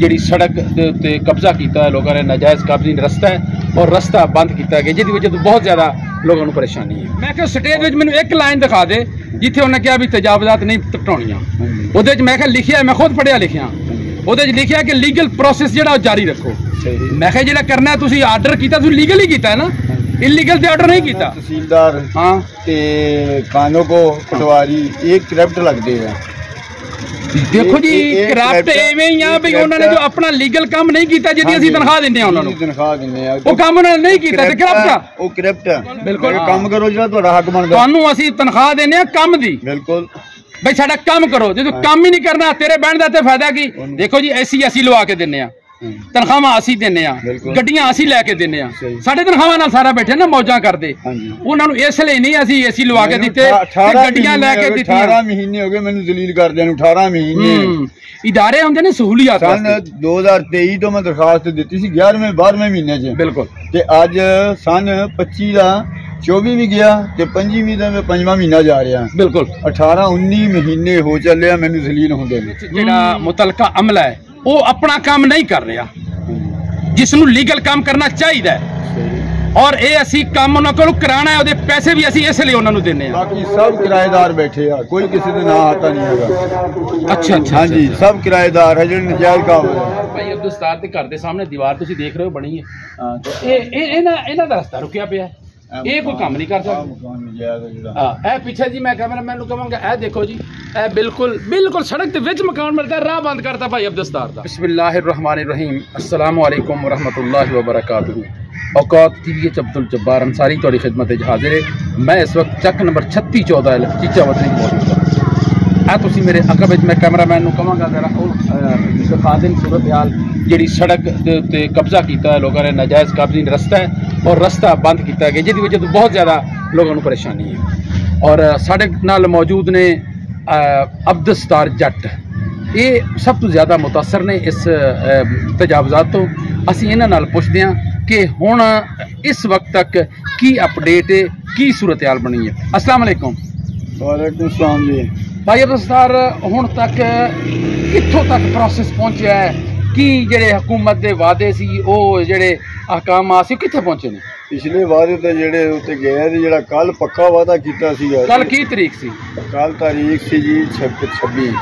जी सड़क के उत्ते कब्जा किया लोगों ने नाजायज़ कब्जी रस्ता है और रस्ता बंद किया गया जिसकी वजह तो बहुत ज़्यादा लोगों को परेशानी है। मैं क्या स्टेज में मैंने एक लाइन दिखा दे जिथे उन्हें कहा भी तजावजात नहीं टपाउणियां वो मैं क्या लिखिया मैं खुद पढ़िया लिखिया वो लिखिया कि लीगल प्रोसेस जो जारी रखो। मैं क्या जो करना तुम आर्डर किया लीगल ही किया है ना, इलीगल तो ऑर्डर नहीं किया। तहसीलदार हाँ कानों को पटवारी एक करप्ट लगते हैं। देखो जी करप्ट एवें ही आ भी उन्होंने जो अपना लीगल काम नहीं किया जिहदी असीं तनख्वाह दिंदे उन्होंने तनख्वाह दिंदे आ वो काम उन्होंने नहीं किया ते करप्ट वो करप्ट बिल्कुल काम करो जिहड़ा तुहाडा हक बनदा तुहानू असीं तनख्वाह देने आ काम दी बिल्कुल भाई साडा काम करो जो काम ही नहीं करना तेरे बहन दा ते फायदा की। देखो जी ऐसी असीं लवा के दिंदे आ तनख्वाहां असीं दिंदे आ गड्डियां असीं लैके दिंदे आ साडे तनख्वाहां नाल सारा बैठे ना मौजां करदे उन्हां नूं इसलिए नहीं असीं एसी लवा के दित्ते गड्डियां लैके दित्तियां। 18 महीने हो गए मैनूं जलील करदे नूं 18 महीने इदारे हुंदे ने सहूलियत सन 2023 तो मैं दरखास्त दित्ती सी 11वें 12वें महीने च बिल्कुल ते अज सन 25 दा 24 भी गया ते 25वीं दा 5वां महीना जा रहा बिल्कुल 18-19 महीने हो चले मैनूं जलील हुंदे ने। जिहड़ा मुतलका अमला है वो अपना काम नहीं कर रहा जिसनू लीगल काम करना चाहिए और ये असी काम उन्होंने को कराना है पैसे भी असी इसलिए उन्होंने देने हैं। बाकी सब किराएदार बैठे हैं कोई किसी का नाम आता नहीं है। अच्छा अच्छा हाँ जी सब किराएदार है जो नजायज काम है। भाई अब्दुल सत्तार के घर के सामने दीवार तुम देख रहे हो बनी है इन्हां दा रस्ता रुकिया पिया ये कोई काम नहीं कर सकता। पिछे जी मैं कैमरामैन नूं कहांगा ए देखो जी ए बिल्कुल बिल्कुल सड़क के विच मकान मिलता है राह बंद करता भाई अब्दुल सत्तार दा। बिस्मिल्लाहिर्रहमानिर्रहीम अस्सलामु अलैकुम वरहमतुल्लाहि वबरकातुहू। औकात टीवी अब्दुल जब्बार अंसारी तुहाडी खिदमत हाजिर है। मैं इस वक्त चक नंबर 3614 चीचा वतनी मौजूद हाँ। तुसीं मेरे अकब मैं कैमरामैन नूं कहांगा जरा दिखा दें सूरत हाल जी सड़क के उत्ते कब्जा किया लोगों ने नाजायज़ कब्जी रस्ता है और रस्ता बंद किया गया जिसकी वजह तो बहुत ज़्यादा लोगों को परेशानी है। और साडे नाल मौजूद ने अब्दुल सत्तार जट ये सब तो ज़्यादा मुतासर ने इस तजावजात तो असीं इन्हां नाल पुछदे हां कि हुण इस वक्त तक की अपडेट है की सूरत हाल बनी है। अस्सलाम वालेकुम। वालेकुम सलाम जी। भाई अब्दुल सत्तार हुण तक कित्थों तक प्रोसेस पहुंचा है कि जेडे हुकूमत के वादे सी वो जेडे अहकाम सी कित्थे पहुंचे ने? पिछले वादे तो जेडे उत्ते गए थे जेड़ा कल पक्का वादा कीता सी कल की तारीख सी? कल तारीख सी जी 26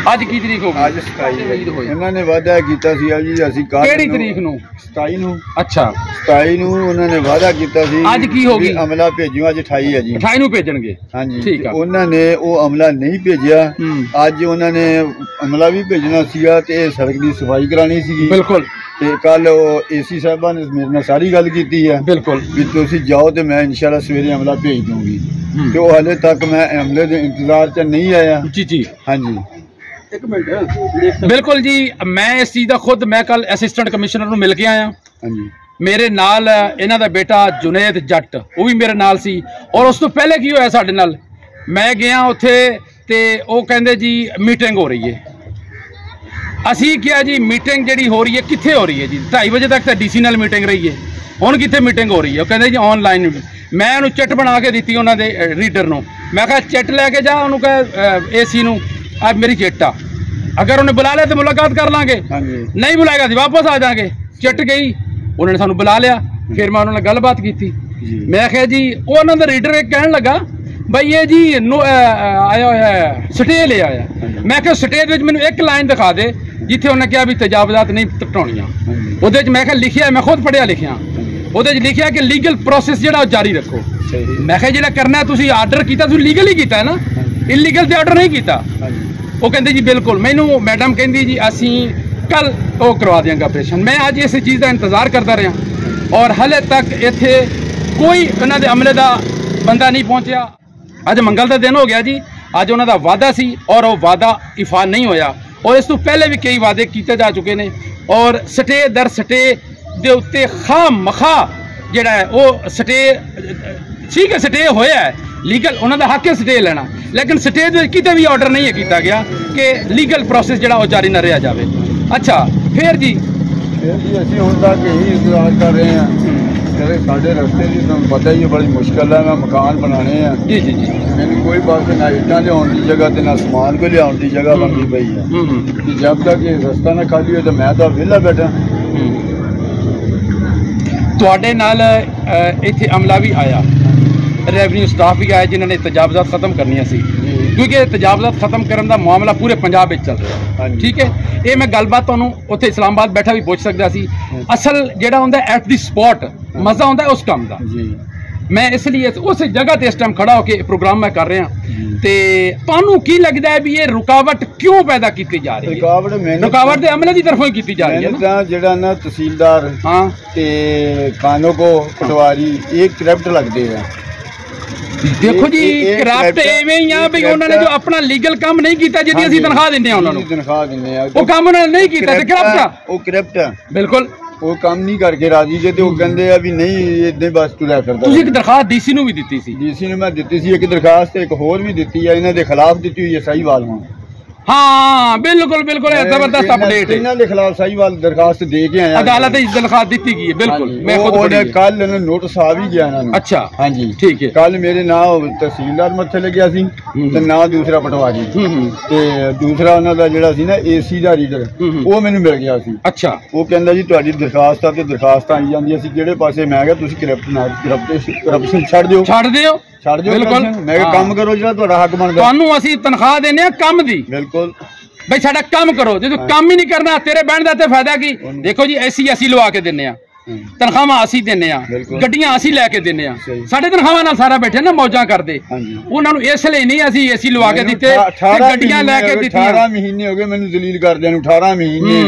आज की तारीख हो गई? आज 27 इन्होंने वादा कीता सी जी असीं केड़ी तारीख नूं? 27 नूं। अच्छा 27 नूं उन्होंने वादा कीता सी आज की हो गई अमला भेजियो आज 28 है जी 28 नूं भेजणगे। हां जी ठीक है उन्होंने वो अमला नहीं भेजिया आज उन्होंने अमला भी भेजना सीगा ते सड़क की सफाई करानी सी बिल्कुल ते कल एसी साहबा ने मेरे नाल सारी गल कीती है बिल्कुल भी तुसीं जाओ तो मैं इंशाल्लाह सवेरे अमला भेज दूंगी तो हाले तक मैं अमले के इंतजार च नहीं आया। जी जी हाँ जी एक मिनट बिल्कुल जी मैं इस चीज़ का खुद मैं कल असिस्टेंट कमिश्नर को मिल के आया। हाँ जी मेरे नाल इन्हां दा बेटा जुनेद जट वो भी मेरे नाल सी और उस तो पहले की होया साडे नाल मैं गया उत्थे ते वो कहंदे जी मीटिंग हो रही है। असी क्या जी मीटिंग जी हो रही है कित्थे हो रही है जी 2:30 बजे तक तो DC नाल मीटिंग रही है हुण कित्थे मीटिंग हो रही है। कहते जी ऑनलाइन मैं उन्होंने चिट बना के दी उन्होंने रीडर नूं मैं कहा चिट लैके जा उन्होंने कहा AC नूं अब मेरी चिट आ अगर उन्हें बुला लिया तो मुलाकात कर लाँगे नहीं बुलाएगा तो वापस आ जाएंगे। चिट गई उन्होंने सानू बुला लिया फिर मैं उन्होंने गलबात की मैं क्या जी वो उन्होंने रीडर एक कहन लगा भाई ये जी आया है स्टे ले आया। मैं क्या स्टेज में मैंने एक लाइन दिखा दे जिथे उन्हें कहा भी तजावजात नहीं टपाउणियां वो मैं क्या लिखिया मैं खुद पढ़िया लिखिया वो लिखिया कि लीगल प्रोसेस जो जारी रखो। मैं क्या जो करना है तुम आर्डर किया लीगल ही किया है ना, इलीगल तो आर्डर नहीं किया। वो कहते जी बिल्कुल मैनू मैडम कहती जी असी कल वो करवा देंगे ऑपरेशन। मैं अज इस चीज़ का इंतजार करता रहा और हाले तक इत्थे कोई उन्होंने अमले का बंदा नहीं पहुँचा। अज मंगल का दिन हो गया जी अज उन्होंने वादा सी और वो वादा इफा नहीं होया और इस तो पहले भी कई वादे किए जा चुके हैं और स्टे दर स्टे दे उत्ते खाम मखा जिहड़ा है वो स्टे ठीक है स्टे होया है लीगल उन्होंने हक है स्टे लेना लेकिन स्टे किते भी ऑर्डर नहीं किया गया कि लीगल प्रोसेस जिहड़ा वो जारी न रहा जाए। अच्छा फिर जी असीं हुण तक यही इंतजार कर रहे हैं मेरे साढ़े रस्ते की तुम पता ही है बड़ी मुश्किल है। मैं मकान बनाने हैं जी जी जी मैंने कोई पास ना इट्टा लियाउण की जगह ना समान को लियाउण की जगह बनती पई है। जब तक ये रस्ता ना खाली हो तो मैं तो विला बैठा। ਤੁਹਾਡੇ ਨਾਲ ਇੱਥੇ ਅਮਲਾ ਵੀ ਆਇਆ, ਰੈਵਨਿਊ ਸਟਾਫ ਵੀ ਆਇਆ ਜਿਨ੍ਹਾਂ ਨੇ ਤਜਾਵਜ਼ਾਤ ਖਤਮ ਕਰਨੀਆਂ ਸੀ ਕਿਉਂਕਿ ਤਜਾਵਜ਼ਾਤ ਖਤਮ ਕਰਨ ਦਾ ਮਾਮਲਾ ਪੂਰੇ ਪੰਜਾਬ ਵਿੱਚ ਚੱਲ ਰਿਹਾ। ਠੀਕ ਹੈ, ਇਹ ਮੈਂ ਗੱਲਬਾਤ ਤੁਹਾਨੂੰ ਉੱਥੇ ਇਸਲਾਮਾਬਾਦ ਬੈਠਾ ਵੀ ਪੁੱਛ ਸਕਦਾ ਸੀ। ਅਸਲ ਜਿਹੜਾ ਹੁੰਦਾ ਐਟ ਦੀ ਸਪੌਟ ਮਜ਼ਾ ਹੁੰਦਾ ਉਸ ਕੰਮ ਦਾ। ਮੈਂ ਇਸ ਲਈ ਉਸ ਜਗ੍ਹਾ ਤੇ ਇਸ ਟਾਈਮ ਖੜਾ ਹੋ ਕੇ ਪ੍ਰੋਗਰਾਮ ਮੈਂ ਕਰ ਰਿਹਾ ਤੇ ਤੁਹਾਨੂੰ ਕੀ ਲੱਗਦਾ ਹੈ ਵੀ ਇਹ ਰੁਕਾਵਟ ਕਿਉਂ ਪੈਦਾ ਕੀਤੀ ਜਾ ਰਹੀ ਹੈ? ਰੁਕਾਵਟ ਤੇ ਅਮਲੇ ਦੀ ਤਰਫੋਂ ਹੀ ਕੀਤੀ ਜਾ ਰਹੀ ਹੈ ਤਾਂ ਜਿਹੜਾ ਨਾ ਤਹਿਸੀਲਦਾਰ ਹਾਂ ਤੇ ਕਾਨੂੰਗੋ ਪਟਵਾਰੀ ਇਹ ਕਰਪਟ ਲੱਗਦੇ ਆ। ਦੇਖੋ ਜੀ ਕਰਪਟ ਐਵੇਂ ਹੀ ਆ ਵੀ ਉਹਨਾਂ ਨੇ ਜੋ ਆਪਣਾ ਲੀਗਲ ਕੰਮ ਨਹੀਂ ਕੀਤਾ ਜਿਹਦੀ ਅਸੀਂ ਤਨਖਾਹ ਦਿੰਦੇ ਆ ਉਹਨਾਂ ਨੂੰ ਤਨਖਾਹ ਦਿੰਦੇ ਆ ਉਹ ਕੰਮ ਉਹਨਾਂ ਨੇ ਨਹੀਂ ਕੀਤਾ ਤੇ ਕਰਪਟ ਆ। ਉਹ ਕਰਪਟ ਆ ਬਿਲਕੁਲ ਉਹ ਕੰਮ ਨਹੀਂ ਕਰਕੇ ਰਾਜੀ ਜੇ ਤੇ ਉਹ ਕਹਿੰਦੇ ਆ ਵੀ ਨਹੀਂ ਇਦਾਂ ਬਸ ਤੁਰਿਆ ਫਿਰਦਾ। ਤੁਸੀਂ ਇੱਕ ਦਰਖਾਸਤ ਡੀਸੀ ਨੂੰ ਵੀ ਦਿੱਤੀ ਸੀ? ਡੀਸੀ ਨੂੰ ਮੈਂ ਦਿੱਤੀ ਸੀ ਇੱਕ ਦਰਖਾਸਤ, ਇੱਕ ਹੋਰ ਵੀ ਦਿੱਤੀ ਹੈ ਇਹਨਾਂ ਦੇ ਖਿਲਾਫ ਦਿੱਤੀ ਹੋਈ ਹੈ ਸਾਹੀਵਾਲ ਨੂੰ। हाँ बिल्कुल बिल्कुल जबरदस्त अपडेट है। इन्होंने खिलाफ साहीवाल दरखास्त दे के आया, अदालत दरखास्त दी गई है। बिल्कुल मैं खुद कल नोटिस आ भी गया इन्होंने। अच्छा हाँ जी ठीक है। कल मेरे ना तहसीलदार मत्थे लग्या सी ते ना दूसरा पटवारी ते दूसरा उन्हां दा जिहड़ा सी ना एसी दा रीडर वो मैनूं मिल गया सी। अच्छा वो कहंदा जी तुहाडी दरखास्त ते दरखास्त आई जांदी सी किहड़े पासे। मैं कहा तुसीं करप्शन छड्ड दिओ छड्ड दिओ बिल्कुल मैं काम करो जिहड़ा तुहाडा हक बनदा। तुहानूं असीं तनख्वाह देने आ काम दी बिल्कुल भाई साडा काम करो जो काम ही नहीं करना तेरे बहन का फायदा की। देखो जी एसी असी लवा के देने तनख्वाह असी देने गड्डियां असी लैके देने साडे तनख्वाह नाल सारा बैठे ना मौजा करते उन्होंने इसलिए नहीं असी एसी लवा के दिते गड्डियां लैके दित्तियां। 18 महीने हो गए मैनूं जलील करदे नूं 18 महीने।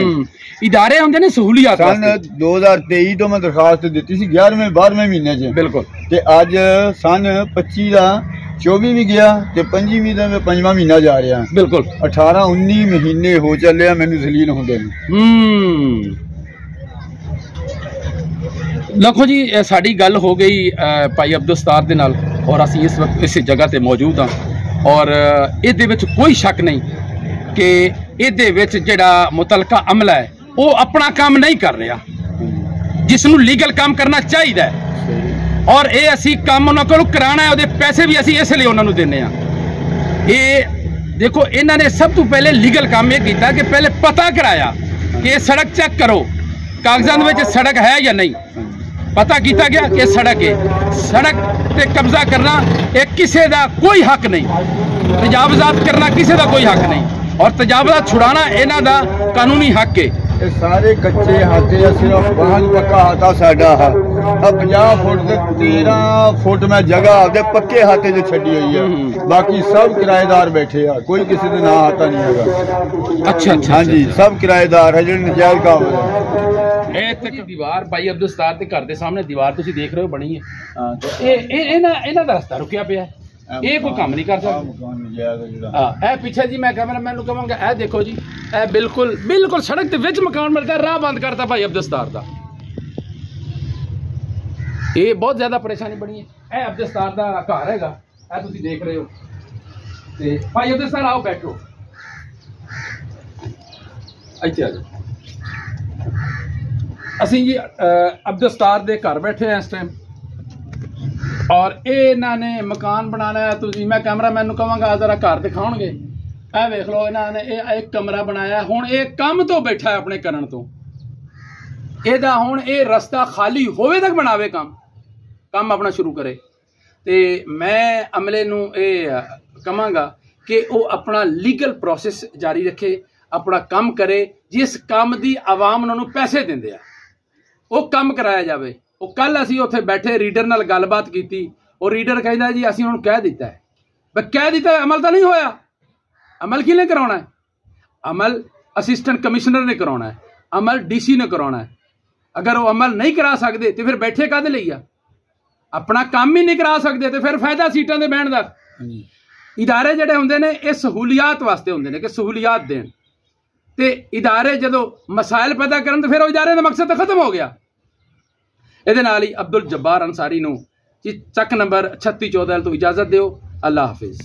इदारे होंदे ने सहूलियत सन 2023 तो मैं दरखास्त दित्ती सी 11वें 12वें महीने च बिल्कुल ते अज सन 25 दा 24 भी गया ते 25वीं दा 5वां महीना जा रहा। बिल्कुल 18-19 महीने हो चले मैनूं जलील होंदे नूं। लखो जी साड़ी गल हो गई भाई अब्दुल सत्तार दे नाल और असीं इस वक्त इस जगह ते मौजूद हाँ और इहदे विच कोई शक नहीं कि इहदे विच जिहड़ा मुतलका अमला है वो अपना काम नहीं कर रहा जिसनूं लीगल काम करना चाहिए और ये असी काम उन्होंने को कराना है वो पैसे भी असी इसलिए उन्होंने देने ये देखो इन्होंने सब तो पहले लीगल काम ये किया कि पहले पता कराया कि ये सड़क चेक करो कागजात में सड़क है या नहीं। पता किया गया कि सड़क है, सड़क पे कब्जा करना एक किसी का कोई हक नहीं, तजावजात करना किसी का कोई हक नहीं और तजावजात छुड़ाना इन्हों का कानूनी हक है। सारे कच्चे हाथे सिर्फ वाहन पक्का हाथा साडा है। 50 फुट से 13 फुट में जगह आपके पक्के हाथे जो छड़ी हुई है बाकी सब किराएदार बैठे हैं कोई किसी ने ना हाथा नहीं है। अच्छा अच्छा हाँ जी सब किराएदार है जो नजायज काम है। दीवार भाई अब्दुल सत्तार के घर के सामने दीवार तुसीं देख रहे हो बनी है तो इन्हां दा रस्ता रुकिया पिया ये कोई काम नहीं कर सकता। पिछे जी मैं कैमरामैन कहूँगा ए देखो जी ए बिल्कुल बिल्कुल सड़क के विच मकान मिलता है राह बंद करता भाई अब्दुल सत्तार का। ये बहुत ज्यादा परेशानी बनी है। ए अब्दुल सत्तार का घर हैगा ए तुसीं देख रहे हो ते भाई अब्दुल सत्तार आओ बैठो इत्थे आ जाओ। असीं जी अब्दुल सत्तार दे घर बैठे हैं इस टाइम और इन्होंने मकान बनाना है। तो मैं कैमरामैन कहूँगा जरा घर दिखाओगे ए वेख लो इन्होंने एक कमरा बनाया हुण ये कम तो बैठा है अपने करन तो एदा हुण ये रस्ता खाली होवे तक बनावे काम अपना शुरू करे। तो मैं अमले नूं ये कहांगा कि वो अपना लीगल प्रोसेस जारी रखे अपना काम करे जिस काम की आवाम उन्होंने पैसे देंदे आ वो काम कराया जाए। वो कल असी उत्थे बैठे रीडर नाल गलबात की और रीडर कहता जी असी उन्होंने कह दिता है भाई कह दिता है अमल तो नहीं होया। अमल किने कराना है? अमल असिस्टेंट कमिश्नर ने कराना है, अमल डीसी ने कराना है। अगर वो अमल नहीं करा सकते तो फिर बैठे काहदे लई आ? अपना काम ही नहीं करा सकते तो फिर फायदा सीटां दे बैठण दा। इदारे जिहड़े हुंदे ने ये सहूलियात वास्ते हुंदे ने कि सहूलियात देण ते इदारे जदों मसाइल पैदा करन तो फिर वो इदारे दा मकसद तो खत्म हो गया। ਇਹਦੇ ਨਾਲ ਹੀ अब्दुल जब्बार अंसारी ਨੂੰ ਚੱਕ नंबर 3614 ਤੋਂ इजाजत ਦਿਓ। अल्लाह हाफिज़।